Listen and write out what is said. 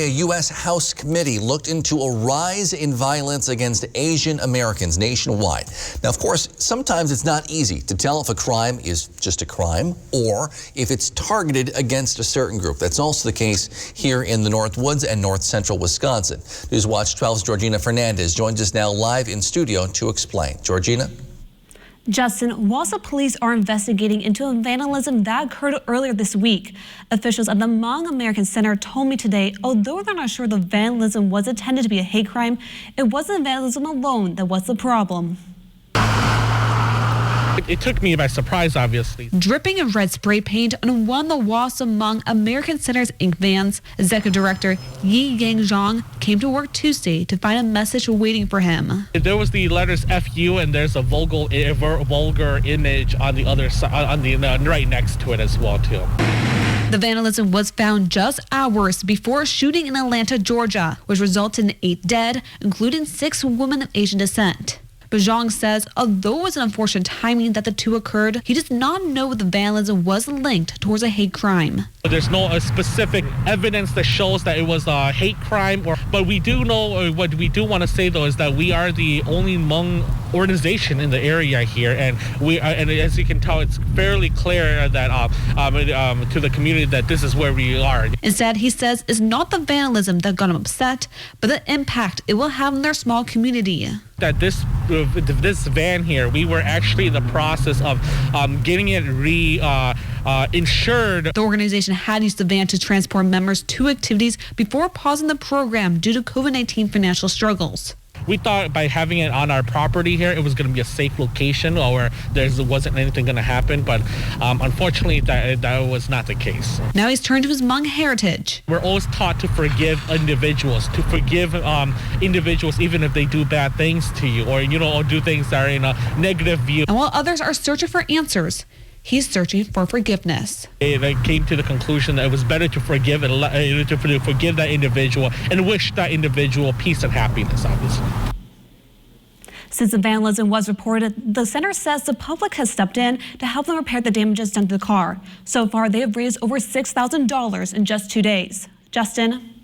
A U.S. House committee looked into a rise in violence against Asian Americans nationwide. Now, of course, sometimes it's not easy to tell if a crime is just a crime or if it's targeted against a certain group. That's also the case here in the North Woods and North Central Wisconsin. News Watch 12's Georgina Fernandez joins us now live in studio to explain. Georgina? Justin, Wausau police are investigating into a vandalism that occurred earlier this week. Officials at the Hmong American Center told me today, although they're not sure the vandalism was intended to be a hate crime, it wasn't vandalism alone that was the problem. It took me by surprise, obviously. Dripping in red spray paint on one of the Wausau Hmong American Center's ink vans, Executive Director Yi Yang Zhang came to work Tuesday to find a message waiting for him. There was the letters FU, and there's a vulgar image on the other side, on the right next to it as well, too. The vandalism was found just hours before a shooting in Atlanta, Georgia, which resulted in 8 dead, including 6 women of Asian descent. But Zhang says, although it was an unfortunate timing that the two occurred, he does not know if the vandalism was linked towards a hate crime. There's no specific evidence that shows that it was a hate crime, but we do know, what we do want to say though is that we are the only Hmong organization in the area here, and and as you can tell, it's fairly clear that to the community that this is where we are. Instead, he says it's not the vandalism that got him upset, but the impact it will have in their small community. That this van here, we were actually in the process of getting it insured. The organization had used the van to transport members to activities before pausing the program due to COVID-19 financial struggles. We thought by having it on our property here, it was going to be a safe location or there wasn't anything going to happen, but unfortunately that was not the case. Now he's turned to his Hmong heritage. We're always taught to forgive individuals, individuals even if they do bad things to you or do things that are in a negative view. And while others are searching for answers, he's searching for forgiveness. They came to the conclusion that it was better to forgive that individual and wish that individual peace and happiness, obviously. Since the vandalism was reported, the center says the public has stepped in to help them repair the damages done to the car. So far, they have raised over $6,000 in just 2 days. Justin?